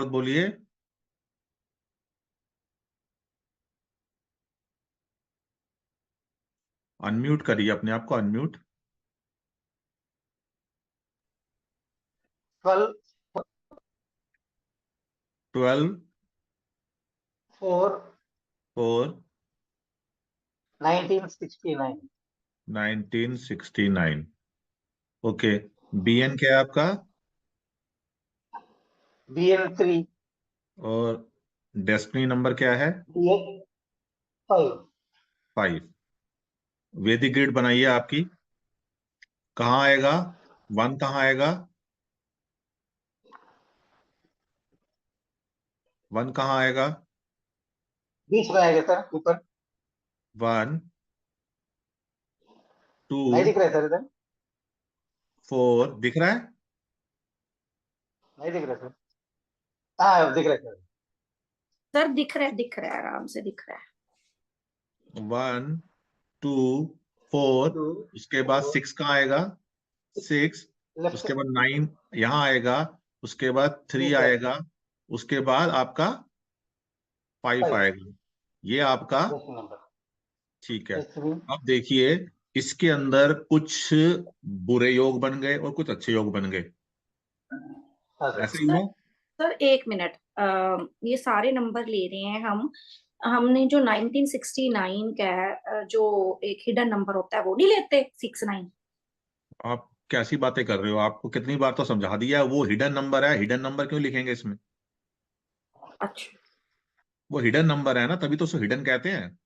बोलिए। अनम्यूट करिए अपने आप को, अनम्यूट। 12 12 4 4 1969। 1969। ओके। बीएन क्या है आपका? BN3 और डेस्टिनी नंबर क्या है? DN5। 5। वैदिक ग्रिड बनाइए आपकी। कहाँ आएगा? 1 कहाँ आएगा? 1 कहाँ आएगा? बीच में आएगा सर, ऊपर। 1 2 नहीं दिख रहा है सर, इधर 4 दिख रहा है? नहीं दिख रहा सर। हाँ दिख रहा है सर। सर दिख रहा है, आराम से दिख रहा है। 1 2 4। 2 उसके बाद 6 कहाँ आएगा? 6। लेफ्ट उसके बाद 9 यहाँ आएगा। उसके बाद 3 ऊपर आएगा। उसके बाद आपका 5 5 आएगा। ये आपका नंबर। ठीक है। डेस्टिनी। अब देखिए, इसके अंदर कुछ बुरे योग बन गए और कुछ अच्छे योग बन गए। हाँ सर। ऐसे ही हुआ। सर एक मिनट, ये सारे नंबर ले रहे हैं हम। हमने जो 1969 का है, जो एक हिडन नंबर होता है वो नहीं लेते, 69। आप कैसी बातें कर रहे हो? आपको कितनी बार तो समझा दिया है, वो हिडन नंबर है। हिडन नंबर क्यों लिखेंगे इसमें? अच्छा। वो हिडन नंबर है ना, तभी तो उसको हिडन कहते हैं।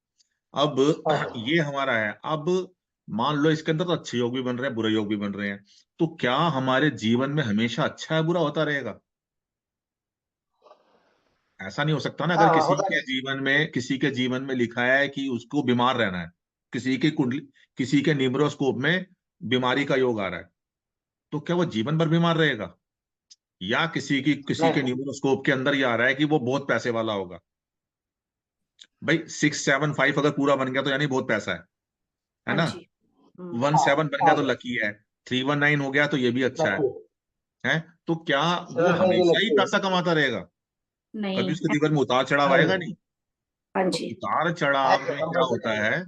अब हाँ सर। ये हमारा है। अब मान लो इसके अंदर तो अच्छे योग भी बन रहे हैं, बुरे योग भी बन रहे हैं। तो क्या हमारे जीवन में हमेशा अच्छा है बुरा होता रहेगा? ऐसा नहीं हो सकता ना। अगर हाँ किसी होता के है। जीवन में, किसी के जीवन में लिखा है कि उसको बीमार रहना है, किसी की कुंडली, किसी के न्यूमरोस्कोप में बीमारी का योग आ रहा है, तो क्या वो जीवन भर बीमार रहेगा? या किसी के नहीं। न्यूमरोस्कोप के अंदर ये आ रहा है कि वो बहुत पैसे वाला होगा। भाई 6 7 5 अगर पूरा बन गया तो यानी बहुत पैसा है हाँ ना। जी। 1 7 बन गया हाँ तो सर। लकी है। 3 1 9 हो गया तो ये भी अच्छा लकी। है। तो क्या वो 7 5 भी हमेशा ही लकी है। पैसा कमाता रहेगा? कभी नहीं। उसके जीवन में उतार चढ़ाव नहीं आएगा नहीं। नहीं? हाँ तो जी। उतार चढ़ाव आएगा, में क्या कंपल्सरी होता आएगा। है?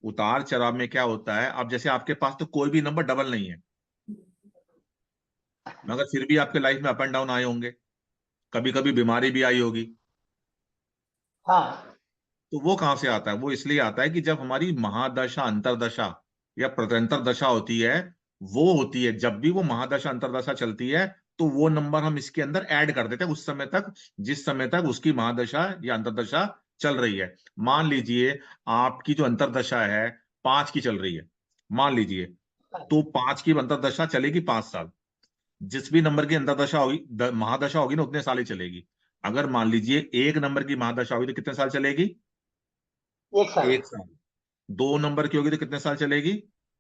उतार चढ़ाव में क्या होता है? अब जैसे आपके पास तो कोई भी नंबर डबल नहीं है, मगर फिर भी आपके लाइफ में अप एंड डाउन आए होंगे। कभी कभी बीमारी भी आई होगी। हाँ तो वो कहां से आता है? वो इसलिए आता है कि जब हमारी महादशा अंतरदशा या प्रत्यंतर दशा होती है, वो होती है जब भी वो महादशा अंतरदशा चलती है, तो वो नंबर हम इसके अंदर ऐड कर देते हैं उस समय तक, जिस समय तक उसकी महादशा या अंतरदशा चल रही है। मान लीजिए आपकी जो अंतरदशा है 5 की चल रही है, मान लीजिए। तो 5 की अंतरदशा चलेगी 5 साल। जिस भी नंबर की अंतरदशा होगी, महादशा होगी ना, उतने साल ही चलेगी। अगर मान लीजिए 1 नंबर की महादशा होगी तो कितने साल चलेगी? एक साल। 1 साल। 2 नंबर की होगी तो कितने साल चलेगी?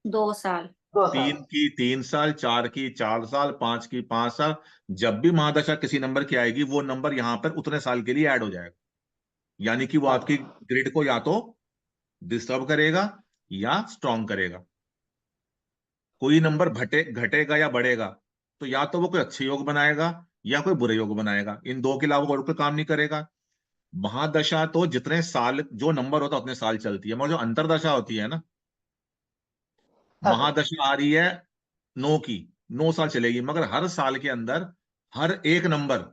2 साल। 2 साल। 3 की 3 साल, 4 की 4 साल, 5 की 5 साल। जब भी महादशा किसी नंबर की आएगी, वो नंबर यहां पर उतने साल के लिए ऐड हो जाएगा। यानी कि वो हाँ आपकी ग्रिड को या तो डिस्टर्ब करेगा या स्ट्रांग करेगा। कोई नंबर घटेगा या बढ़ेगा, तो या तो वो कोई अच्छे योग बनाएगा या कोई बुरे योग बनाएगा। इन दो के अलावा और कोई काम नहीं करेगा। महादशा तो जितने साल जो नंबर होता है उतने साल चलती है, मगर जो अंतरदशा होती है ना, हाँ सर। महादशा आ रही है 9 की, 9 साल चलेगी। मगर हर साल के अंदर हर एक नंबर,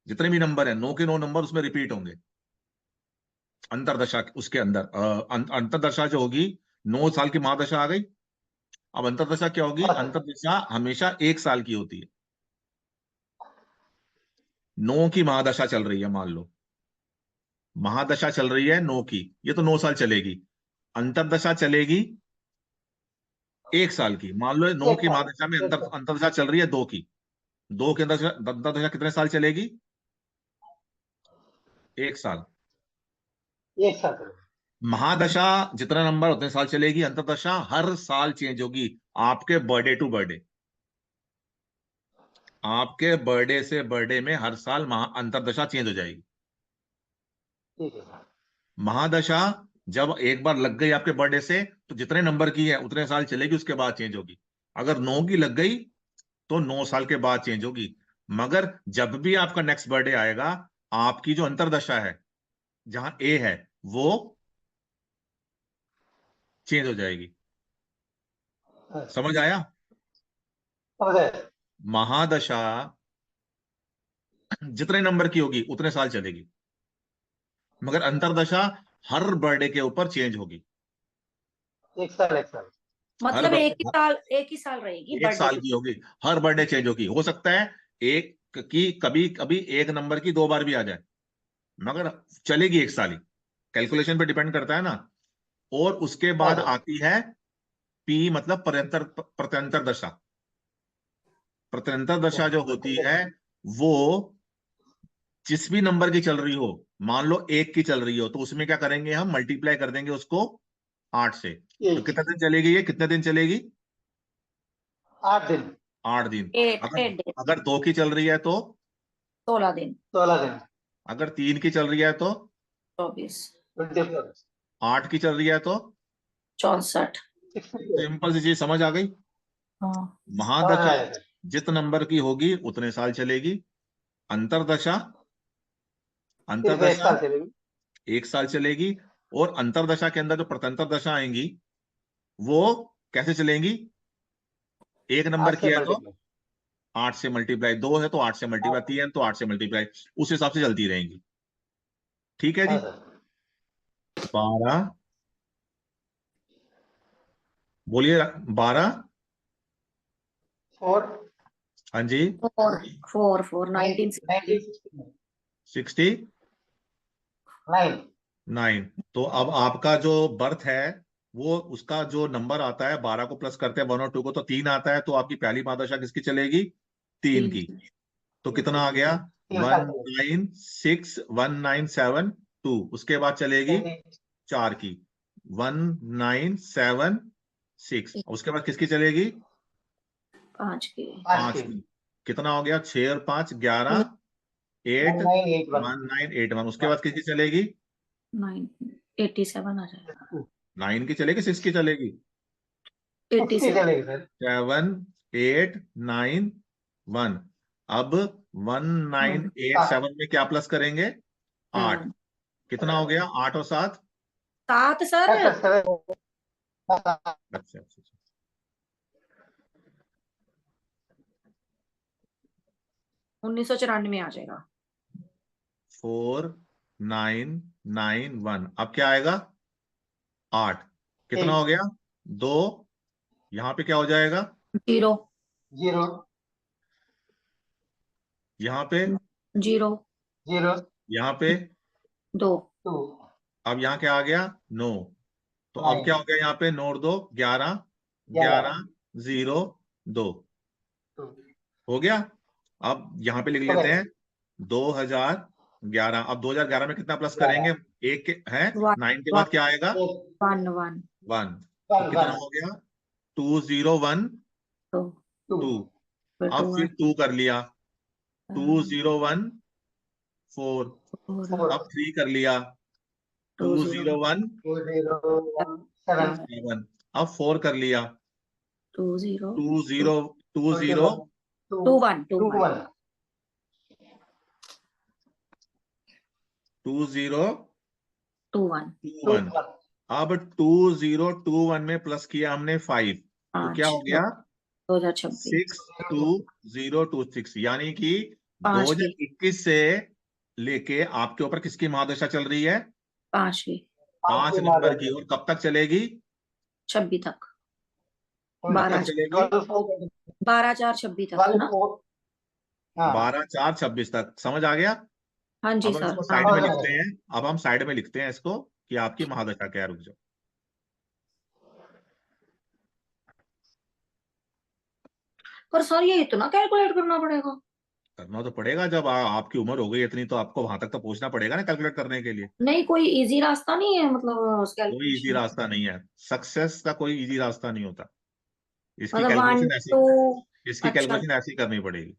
जितने भी नंबर है 9 के 9 नंबर उसमें रिपीट होंगे। अंतरदशा उसके अंदर अंतरदशा जो होगी, 9 साल की महादशा आ गई। अब अंतरदशा क्या होगी? हाँ सर। अंतरदशा हमेशा 1 साल की होती है। 9 की महादशा चल रही है, मान लो महादशा चल रही है 9 की, ये तो 9 साल चलेगी। अंतरदशा चलेगी 1 साल की। मान लो 9 एक की साल। महादशा में एक साल। अंतरदशा चल रही है 2 की। 2 की अंतरदशा कितने साल चलेगी? 1 साल। एक साल सर। महादशा जितना नंबर उतने साल चलेगी। अंतरदशा हर साल चेंज होगी, आपके बर्थडे टू बर्थडे। आपके बर्थडे से बर्थडे में हर साल अंतरदशा चेंज हो जाएगी। ठीक है सर। महादशा जब एक बार लग गई आपके बर्थडे से, तो जितने नंबर की है उतने साल चलेगी, उसके बाद चेंज होगी। अगर 9 की लग गई तो 9 साल के बाद चेंज होगी। मगर जब भी आपका नेक्स्ट बर्थडे आएगा, आपकी जो अंतरदशा है जहां ए है वो चेंज हो जाएगी। समझ आया? समझ आया। महादशा जितने नंबर की होगी उतने साल चलेगी, मगर अंतरदशा हर बर्थडे के ऊपर चेंज होगी। एक साल एक साल। हर मतलब बर्थडे एक ही साल रहेगी एक बर्थडे साल की। की होगी, हर बर्थडे चेंज होगी। हो सकता है एक की कभी कभी एक नंबर की 2 बार भी आ जाए, मगर चलेगी एक साल ही। कैलकुलेशन पे डिपेंड करता है ना। और उसके हाँ बाद सर। आती है पी, मतलब प्रत्यंतर दशा। प्रत्यंतर दशा जो होती है वो जिस भी नंबर की चल रही हो, मान लो 1 की चल रही हो, तो उसमें क्या करेंगे हम, मल्टीप्लाई कर देंगे उसको 8 से। तो एक कितने दिन चलेगी ये, कितने दिन चलेगी? 8 दिन। 8 दिन। अगर 8 दिन। अगर 2 की चल रही है तो, 16 दिन। 16 दिन। अगर 3 की चल रही है तो, 24। 24। 8 की चल रही है तो। 64। 64। सिंपल सी चीज समझ आ गई। हाँ। समझ में महादशा आया सर। जित नंबर की होगी उतने साल चलेगी। अंतरदशा, सिर्फ एक अंतरदशा साल चलेगी। 1 साल चलेगी। और अंतरदशा के अंदर जो प्रत्यंतर दशा आएंगी वो कैसे चलेंगी? एक नंबर 8 की से है तो मल्टीप्लाई। 8 से मल्टीप्लाई, 2 है तो 8 से मल्टीप्लाई, 3 है तो 8 से मल्टीप्लाई, उस हिसाब से चलती रहेंगी। ठीक है हाँ जी। सर। 12, बोलिए। 12। 4। हाँ जी। 4 1960। 1969। 69। 9। तो अब आपका जो बर्थ है वो, उसका जो नंबर आता है, 12 को प्लस करते हैं 1 और 2 को, तो 3 आता है। तो आपकी पहली महादशा किसकी चलेगी? 3 3 की। की। तो कितना आ गया? 3 साल चलेगी। 196197 उसके बाद चलेगी 4 की, 1976। उसके बाद किसकी चलेगी? 5 की। 5 5 की। की। कितना हो गया? 6 और 5 11, 8 1981। 1981। उसके बाद किसकी चलेगी? 987 आ जाएगा। 9 की चलेगी, 6 की चलेगी? 60 87। चलेगी सर। 7891। अब 1987 में क्या प्लस करेंगे? 8। 7। कितना हो गया? 8 और 7। 7 सर। सर 7। अच्छा अच्छा। 1994 आ जाएगा। 4991। अब क्या आएगा? 8। कितना हो 8। गया? 2। यहाँ पे क्या हो जाएगा? 0। 0। यहाँ पे, 0। 0। यहाँ पे। 2। 2। अब यहाँ क्या आ गया? 9। तो अब 9। क्या हो गया? यहाँ पे 9 और 2 11, 11। 11 0 2 2 हो गया। अब यहाँ पे लिख हो लेते गए। हैं 2011। अब 2011 में कितना प्लस 11। करेंगे? एक के है, 1 9 के 1 बाद क्या आएगा? 1 1। 1। तो 1 कितना 1 हो गया? 2012। 2 2। फिर अब 2 फिर 2 कर लिया, 2014। 4 अब 3 कर लिया, 2 0 2017। 2017। अब 4 कर लिया, 2 0 20 20 2 1 2 2 1 1। 2 1 2021। अब 2021 में प्लस किया हमने 5, तो क्या 5 हो गया? 2026। 62026। यानी कि 5 की। 2021 से लेके आपके ऊपर किसकी महादशा चल रही है? 5 की। 5 नंबर की। और कब तक चलेगी? 26 तक। कब तक 12 चलेगी? 12 4 26 तक है ना। 12 4 26 तक। समझ आ गया? हाँ जी अब हम सर। इसको हाँ। साइड में लिखते हैं। अब हम साइड में लिखते हैं इसको कि आपकी महादशा क्या है। रुक जाओ। पर सर ये इतना कैलकुलेट करना पड़ेगा? करना तो पड़ेगा, जब आपकी उम्र हो गई इतनी, तो आपको वहां तक तो पहुंचना पड़ेगा ना कैलकुलेट करने के लिए। नहीं कोई इजी रास्ता नहीं है मतलब कोई इजी कैलकुलेशन? रास्ता नहीं है, सक्सेस का कोई इजी रास्ता नहीं होता। इसकी मतलब 1 कैलकुलेशन ऐसी 2। इसकी अच्छा। कैलकुलेशन ऐसी करनी पड़ेगी।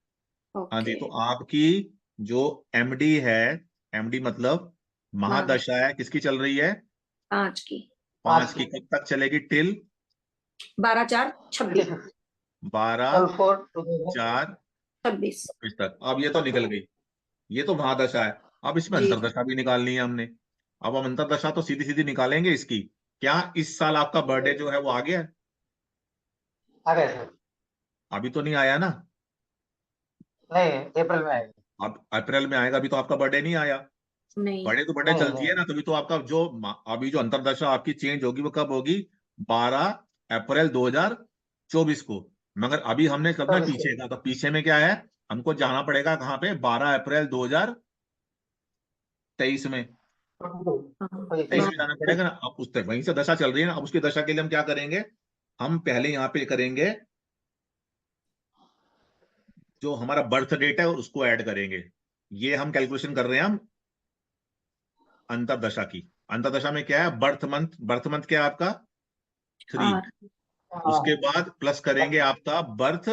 हाँ जी। ओके। तो आपकी जो एमडी है, एमडी मतलब मान महादशा है, किसकी चल रही है? 5 की। 5 की। कब तक चलेगी? टिल 12 4 26। 12 12 4 2000। 4 26 26 तक। अब ये तो निकल गई, ये तो महादशा है। अब इसमें जी अंतरदशा भी निकालनी है हमने। अब हम अंतरदशा तो सीधी सीधी निकालेंगे इसकी। क्या इस साल आपका बर्थडे जो है वो आ गया है? आ गए सर। अभी तो नहीं आया ना? नहीं, अप्रैल में आएगा। अब अप्रैल में आएगा, अभी तो आपका बर्थडे नहीं आया। नहीं। बर्थडे तो बर्थडे नहीं चलती है नहीं। ना, तभी तो आपका जो अभी जो अंतरदशा आपकी चेंज होगी वो कब होगी? 12 अप्रैल 2024 को। मगर अभी हमने करना है 24 पीछे का, तो पीछे में क्या है? हमको जाना पड़ेगा कहाँ पे? 12 अप्रैल 2023 में। हाँ, 23 में ठीक। जाना पड़ेगा ना। अब उस तक वहीं से दशा चल रही है ना, अब उसकी दशा के लिए हम क्या करेंगे? हम पहले यहाँ पे करेंगे, जो हमारा बर्थ डेट है उसको ऐड करेंगे। ये हम कैलकुलेशन कर रहे हैं हम अंतरदशा की। अंतरदशा में क्या है? बर्थ मंथ, बर्थ मंथ क्या है आपका? 3। और उसके हाँ। बाद प्लस करेंगे आपका बर्थ,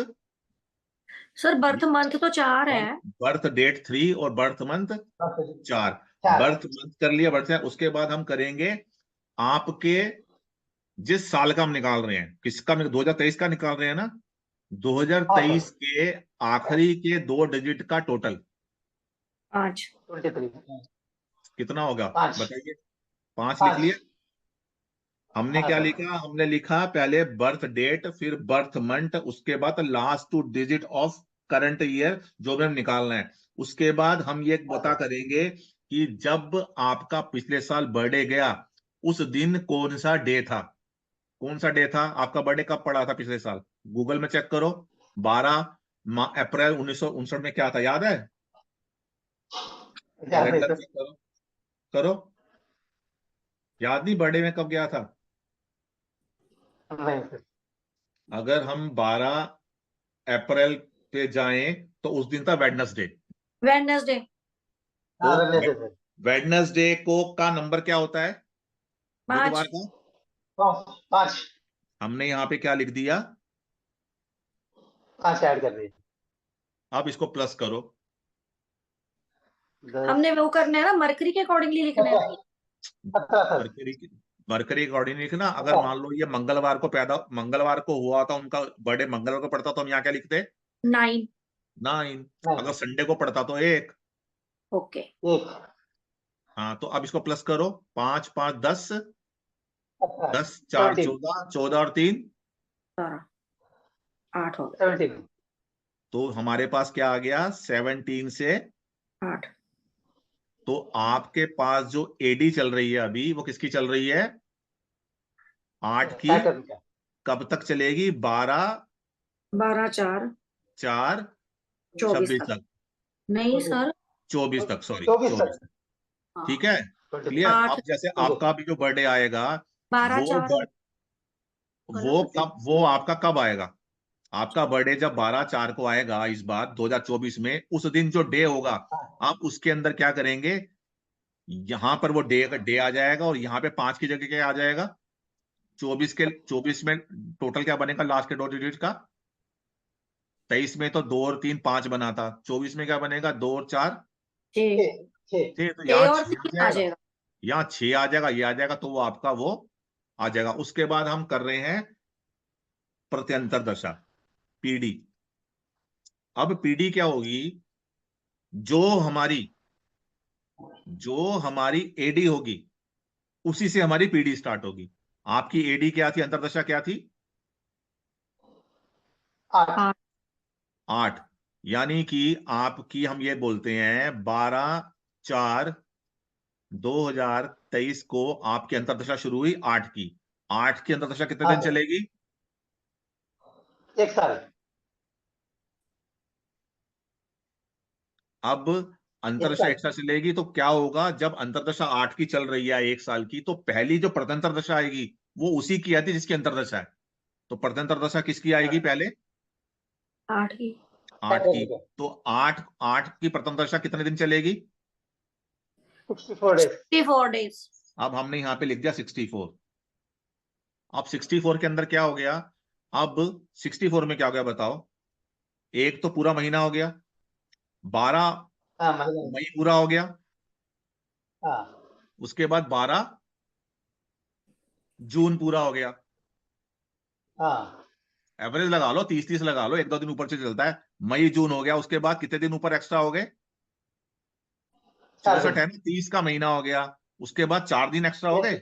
सर बर्थ मंथ तो 4 है। बर्थ डेट 3 और बर्थ मंथ 4। चार। बर्थ मंथ कर लिया, बर्थ। उसके बाद हम करेंगे आपके जिस साल का हम निकाल रहे हैं, किसका? 2023 का निकाल रहे हैं ना? हाँ 2023 सर। के आखिरी के 2 डिजिट का टोटल 5। 23। कितना होगा? 5। बताइए। 5 लिख 5। लिया। हमने हाँ क्या सर। लिखा? हमने लिखा पहले बर्थ डेट, फिर बर्थ मंथ, उसके बाद last 2 digit of current year जो भी हम निकालना है। उसके बाद हम ये हाँ पता सर। करेंगे कि जब आपका पिछले साल बर्थडे गया, उस दिन कौन सा डे था? कौन सा डे था आपका? बर्थडे कब पड़ा था पिछले साल? गूगल में चेक करो। 12 अप्रैल 1959 में क्या था, याद है? याद है कैलेंडर सर। चेक करो। करो। याद नहीं बर्थडे में कब गया था? नहीं सर। अगर हम 12 अप्रैल पे जाएं तो उस दिन था वेडनेसडे। वेडनेसडे। तो हाँ, वेडनेसडे सर। वेडनेसडे को का नंबर क्या होता है? 5। बुधवार का। 5। हमने यहाँ पे क्या लिख दिया? 5 ऐड कर दिए। अब इसको प्लस करो। 10। हमने वो करना है ना, मरकरी के अकॉर्डिंगली लिखना है ना ये। 17 सर। मरकरी मरकरी अकॉर्डिंग लिखना। अगर 17। मान लो ये मंगलवार को हुआ था, उनका बर्थडे मंगलवार को पड़ता, तो हम यहाँ क्या लिखते? 9। 9। नहीं। अगर संडे को पड़ता तो 1। ओके। 1। हाँ, तो अब इसको प्लस करो। 5 5 10, 17। 10 4 17। 14, 14 और 3। 12। 8 हो गए। 17। तो हमारे पास क्या आ गया? 17 से। 8। तो आपके पास जो एडी चल रही है अभी, वो किसकी चल रही है? 8 की। सैटर्न का। कब तक चलेगी? 12 4 12 4 24 26 तक। तक। नहीं सर। 24 तक, सॉरी 24 24 तक। तक। ठीक हाँ। है। 23। क्लियर। 8। अब जैसे ठीक है। आपका भी जो बर्थडे आएगा, 12 वो 4 वो आपका कब आएगा? आपका बर्थडे जब 12/4 को आएगा इस बार 2024 में, उस दिन जो डे होगा, हाँ। आप उसके अंदर क्या करेंगे? यहां पर वो डे आ जाएगा, और यहाँ पे 5 की जगह क्या आ जाएगा? 24 में टोटल क्या बनेगा लास्ट के 2 डिजिट का? 23 में तो 2 और 3 5 बना था। 24 में क्या बनेगा? 2 और 4 6। 6। 6। 6। तो 6 यहाँ और 6 आ 3 आ जाएगा। जाएगा। यहाँ 6 आ जाएगा, ये आ जाएगा, तो वो आपका वो आ जाएगा। उसके बाद हम कर रहे हैं प्रत्यंतर दशा, पीडी। अब पीडी क्या होगी? जो हमारी जो हमारी एडी होगी, उसी से हमारी पीडी स्टार्ट होगी। आपकी एडी क्या थी? अंतरदशा क्या थी? 8। 8। 8। यानी कि आपकी, हम ये बोलते हैं 12/4/2023 को आपकी अंतरदशा शुरू हुई 8 की। 8 की अंतरदशा कितने हाँ दिन सर। चलेगी? 1 साल। अब 1 अंतरदशा साल। एक साल चलेगी तो क्या होगा? जब अंतरदशा 8 की चल रही है 1 साल की, तो पहली जो प्रत्यंतर दशा आएगी वो उसी की आती है जिसकी अंतरदशा है। तो प्रत्यंतर दशा किसकी आएगी पहले? 8 की। 8 की। सैटर्न का। तो 8 8 की प्रथम दशा कितने दिन चलेगी? 64 डेज। 64 डेज। अब हमने यहां पे लिख दिया 64। अब 64 के अंदर क्या हो गया? अब 64 में क्या हो गया बताओ? एक तो पूरा महीना हो गया, 12 हाँ, महीने। मई पूरा हो गया। हाँ। उसके बाद 12 जून पूरा हो गया। हाँ। एवरेज लगा लो, 30 30 लगा लो, 1 2 दिन ऊपर से चलता है। मई जून हो गया, उसके बाद कितने दिन ऊपर एक्स्ट्रा हो गए? 4 64 दिन। है ना, 30 का महीना हो गया, उसके बाद 4 दिन एक्स्ट्रा हो गए।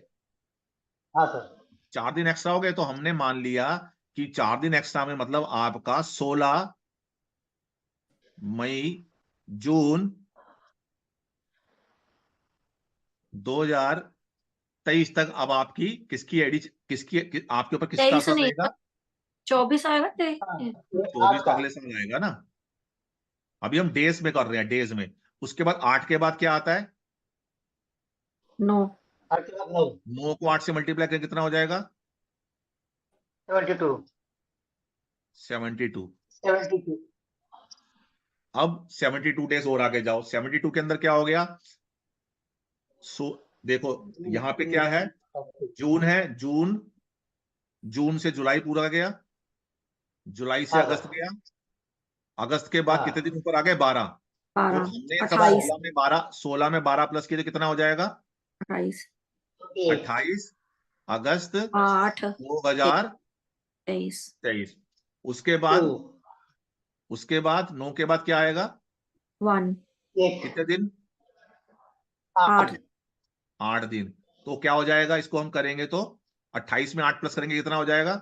हाँ सर। 4 दिन एक्स्ट्रा हो गए, तो हमने मान लिया कि 4 दिन एक्स्ट्रा में मतलब आपका 16 मई जून 2023 तक अब आपकी किसकी आईडी, आपके ऊपर किसका 23 असर नहीं, रहेगा? 24 आएगा हाँ, ये 24 8 का। अगले साल आएगा ना। अभी हम डेज में कर रहे हैं, डेज में। उसके बाद 8 के बाद क्या आता है? 9, 8 के बाद 9, 9 को 8 से मल्टीप्लाई करें कितना हो जाएगा? 72, 72। 72। अब 72 डेज और आगे जाओ, 72 के अंदर क्या हो गया? देखो यहां पे क्या है, जून है, जून, जून से जुलाई पूरा गया, जुलाई से हाँ अगस्त सर। गया, अगस्त के बाद कितने हाँ, दिन ऊपर आ गए? 12। तो 12, हमने सब 28, 16 में 12 प्लस किए तो कितना हो जाएगा? 28, 28, 28 अगस्त 8, 2023। 23, उसके 2, बाद, उसके बाद 9 के बाद क्या आएगा? 1, कितने 1, दिन? 8, 8, 8 दिन। तो क्या हो जाएगा, इसको हम करेंगे तो 28 में 8 प्लस करेंगे कितना हो जाएगा?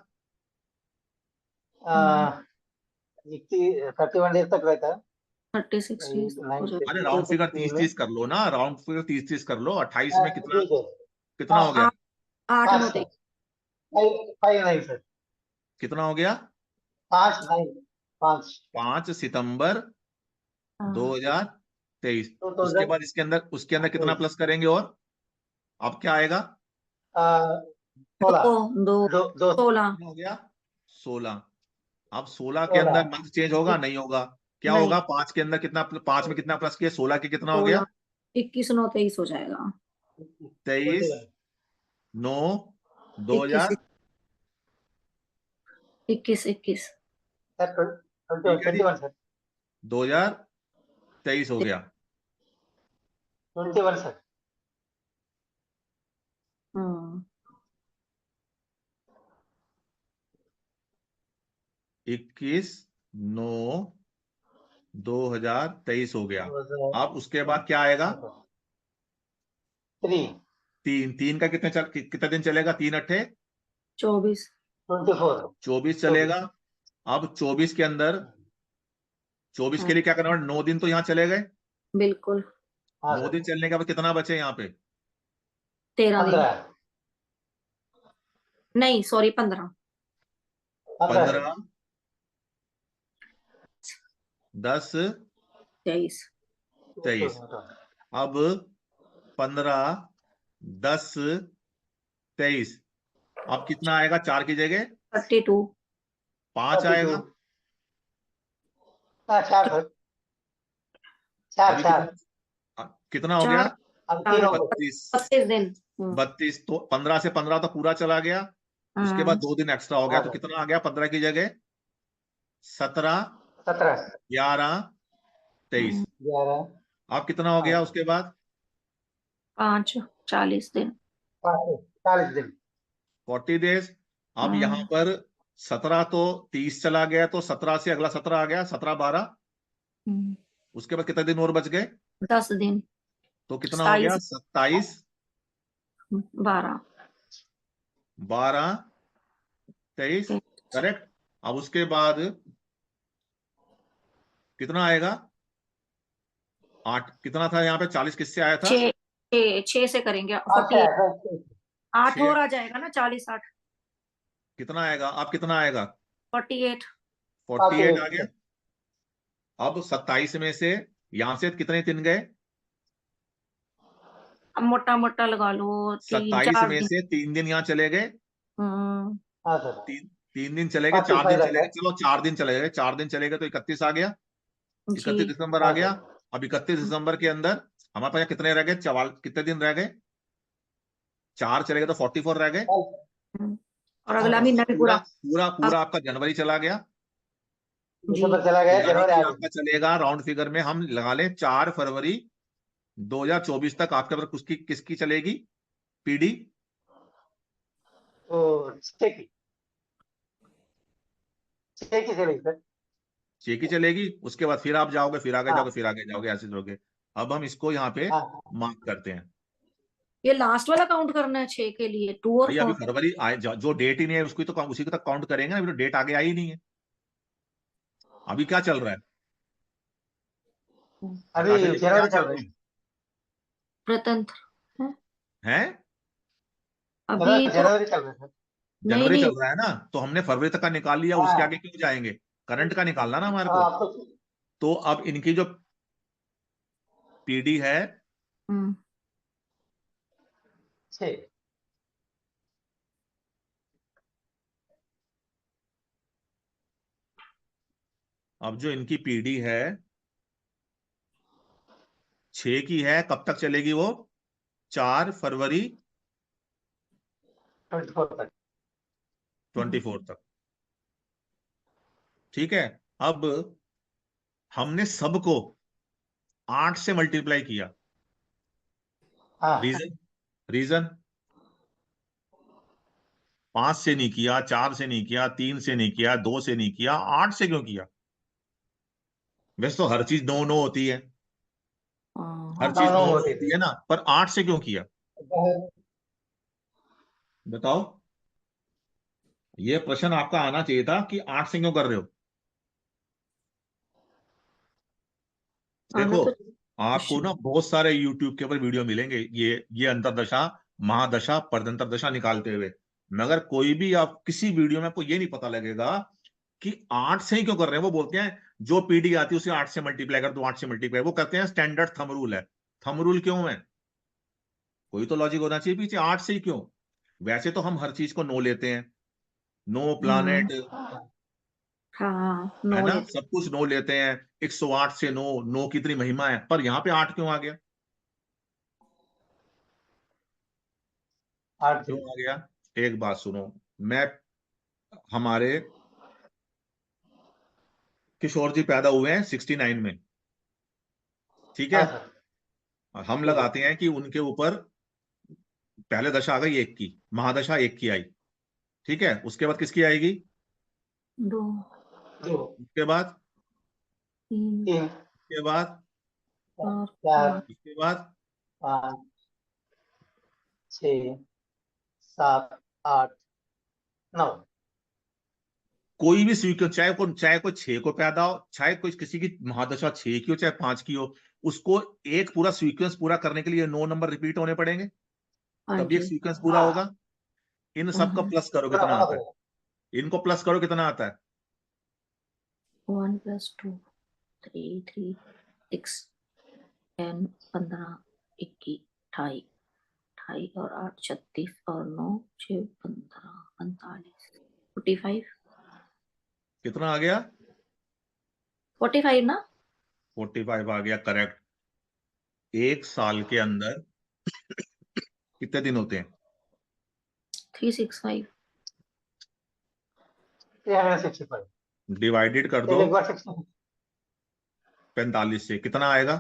31 डेज तक रहता है। 36 days हो जाएगा। अरे 9, राउंड फिगर 62 30 में। 30 कर लो ना, राउंड फिगर 30 30 कर लो। 28 में कितना, ठीक है। कितना हो गया? 8, 9, 5 23, 5 9 सर। कितना हो गया? 5 9 5 5 सितंबर 2023। उसके 2000। बाद इसके अंदर, उसके अंदर कितना प्लस करेंगे? और अब क्या आएगा? 16, 2, 2, 16, कितना हो गया? 16। अब 16 के अंदर 16, मंथ चेंज होगा? नहीं होगा। क्या नहीं, होगा? 5 के अंदर कितना, 5 में कितना प्लस किया? 16 के कितना हो गया? 16, 21, 9, 23 हो जाएगा। 23 9 21, 2000। 21, 21, सर। ठीक है जी, 21 सर। 2023 हो गया। 21 सर। हम्म, 21/9/2023 हो गया। 2003, अब उसके बाद क्या आएगा? 3 का कितना दिन चलेगा? 3 अट्ठे 24, 24, 24 चलेगा। अब 24 के अंदर, 24 के लिए क्या करना है? 9 दिन तो यहाँ चले गए। बिल्कुल, हाँ 9 सर। दिन चलने के बाद कितना बचे यहाँ पे? 13 दिन, 15, नहीं सॉरी 15, 15 सर। 15 10 23, 23। अब 15 10 23, अब कितना आएगा 4 की जगह? 32, 5 32, आएगा। हाँ 4 सर। 4 अभी 4। कितना हो गया? 4, अब 3 हो गए। 32। 32 दिन। 32 तो 15 से 15 तो पूरा चला गया, उसके बाद 2 दिन एक्स्ट्रा हो गया, हाँ तो सर। कितना आ गया 15 की जगह? 17 17, 11 23। 11, अब कितना हो गया उसके बाद? 5, 40 दिन। 40 दिन। 40 डेज। अब यहाँ पर 17 तो 30 चला गया, तो 17 से अगला 17 आ गया, 17 12। उसके बाद कितने दिन और बच गए? 10 दिन, तो कितना हो गया? 27, 27 12, 12 23। करेक्ट। अब उसके बाद कितना आएगा? 8 कितना था यहाँ पे? 40 किससे आया था? 6 से करेंगे अच्छा 48, है। 8 6। और आ जाएगा ना, 40 8, कितना आएगा? अब कितना आएगा? 48, 48 आ गया। अब 27 में से यहां से कितने दिन गए? अब मोटा मोटा लगा लो 3 27 4 में दिन। से 3 दिन यहाँ चले गए। हम्म, हाँ सर। 3 दिन चले गए, 4 45 दिन रहता चले गए, है। चलो 4 दिन चले गए, 4 दिन चले गए तो 31 आ गया। 31 जी, दिसंबर आ हाँ गया। सर। अब 31 दिसंबर के अंदर हमारे पास कितने रह गए? चवाल कितने दिन रह गए? 4 चले गए तो 44 रह गए। और हाँ अगला सर। महीना भी पूरा पूरा। पूरा अब पूरा आपका जनवरी चला गया। जी, दिसंबर चला गया, यानी जनवरी कि आ आपका गई। चलेगा राउंड फिगर में हम लगा लें 4 फरवरी 2024 तक आपके पास किसकी किसकी चलेगी पीडी? तो 6 की चलेगी सर। 6 की चलेगी, उसके बाद फिर आप जाओगे, फिर आगे हाँ जाओगे, फिर आगे जाओगे, ऐसे जाओगे। अब हम इसको यहाँ पे हाँ मार्क करते हैं। ये लास्ट वाला काउंट करना है 6 के लिए, 2 और भाई अभी 4। फरवरी आए, जो डेट ही नहीं है उसकी तो उसी को तक काउंट करेंगे ना, अभी तो डेट आगे आई ही नहीं है। अभी क्या चल रहा है अभी नताशा जी, क्या जनवरी चल चल रहा रही है? स्वतंत्र है हैं? अभी तो। जनवरी चल रही सर। नहीं जनवरी नहीं। चल रहा है ना, तो हमने फरवरी तक का निकाल लिया, उसके आगे हाँ क्यों जाएंगे? करंट का निकालना ना हमारे को। हाँ तो तो अब इनकी जो पीडी है, हम्म 6। अब जो इनकी पीडी है 6 की है, कब तक चलेगी वो? 4 फरवरी 24 तक। 24 तक। ठीक है। अब हमने सबको 8 से मल्टीप्लाई किया। हाँ रीजन? रीजन? 5 से नहीं किया, 4 से नहीं किया, 3 से नहीं किया, 2 से नहीं किया, 8 से क्यों किया? वैसे तो हर चीज 9 9 होती है, हर हाँ। नौ चीज नौ 9 9 होती होती थी। है ना, पर 8 से क्यों किया? बताओ। ये प्रश्न आपका आना चाहिए था कि 8 से क्यों कर रहे हो। आना देखो, तो आपको क्वेश्चन। ना बहुत सारे यूट्यूब के ऊपर वीडियो मिलेंगे, ये अंतरदशा, महादशा, प्रदंतर दशा निकालते हुए, मगर कोई भी आप किसी वीडियो में आपको ये नहीं पता लगेगा कि 8 से ही क्यों कर रहे हैं। वो बोलते हैं जो पीडी आती है उसे 8 से मल्टीप्लाई कर दो, 8 से मल्टीप्लाई, वो कहते हैं स्टैंडर्ड थंब रूल है। थंब रूल क्यों है? कोई तो लॉजिक होना चाहिए पीछे, 8 से ही क्यों? वैसे तो हम हर चीज को नो लेते हैं, नो हम्म। प्लानेट, हाँ है नो ना, लेते। सब कुछ नो लेते हैं। 108 से नो, नो की इतनी महिमा है, पर यहाँ पे 8 क्यों आ गया? 8 क्यों दिन। आ गया? एक बात सुनो, मैं, हमारे किशोर जी पैदा हुए हैं 69 में, ठीक है। हाँ सर। हम ठीक है। लगाते हैं कि उनके ऊपर पहले दशा आ गई 1 की, महादशा 1 की आई, ठीक है। उसके बाद किसकी आएगी? 2 2 उसके बाद? 3 3 उसके बाद? 4 4 5 उसके बाद? 5 6 7 8 9। कोई भी सीक्वेंस, चाहे कोई 6 को पैदा हो, चाहे कोई किसी की महादशा 6 की हो, चाहे 5 की हो, उसको एक पूरा सीक्वेंस पूरा करने के लिए 9 नंबर रिपीट होने पड़ेंगे, हाँ तभी एक जी। सीक्वेंस पूरा हाँ होगा। इन सब का प्लस करो, पूरा कितना होना आता है? पड़ेगा। इनको प्लस करो, कितना आता है? 1 + 2 3 3 6 10 15 21 28 28 और 8 36 और 9 6 15 45 45 कितना आ गया? 45 ना। 45 आ गया, करेक्ट। एक साल के अंदर कितने दिन होते हैं? 365 365। डिवाइडेड कर दो एक बार 60। 45 से, कितना आएगा?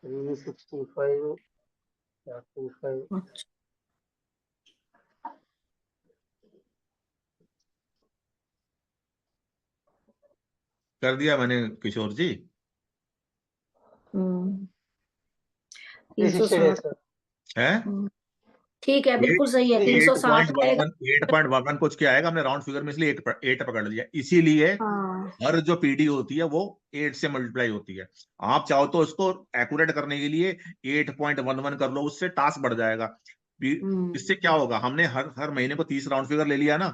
365 45। अच्छा। कर दिया मैंने किशोर जी। 360 डेज 360। का। है ठीक है, बिल्कुल सही है, 360 आएगा। 8.11 कुछ क्या आएगा, हमने राउंड फिगर में इसलिए 8 पकड़ लिया, इसीलिए हाँ। हर जो पीडी होती है वो 8 से मल्टीप्लाई होती है। आप चाहो तो इसको एक्यूरेट करने के लिए 8.11 कर लो, उससे टास्क बढ़ जाएगा। इससे क्या होगा, हमने हर हर महीने को 30 राउंड फिगर ले लिया ना,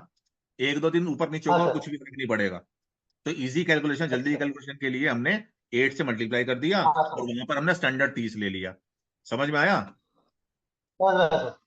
एक दो दिन ऊपर नीचे हाँ होगा, सर। कुछ भी फर्क नहीं पड़ेगा। तो इजी कैलकुलेशन, जल्दी अच्छा। कैलकुलेशन के लिए हमने 8 से मल्टीप्लाई कर दिया, हाँ और सर। वहां पर हमने स्टैंडर्ड 30 ले लिया। समझ में आया? बहुत सर।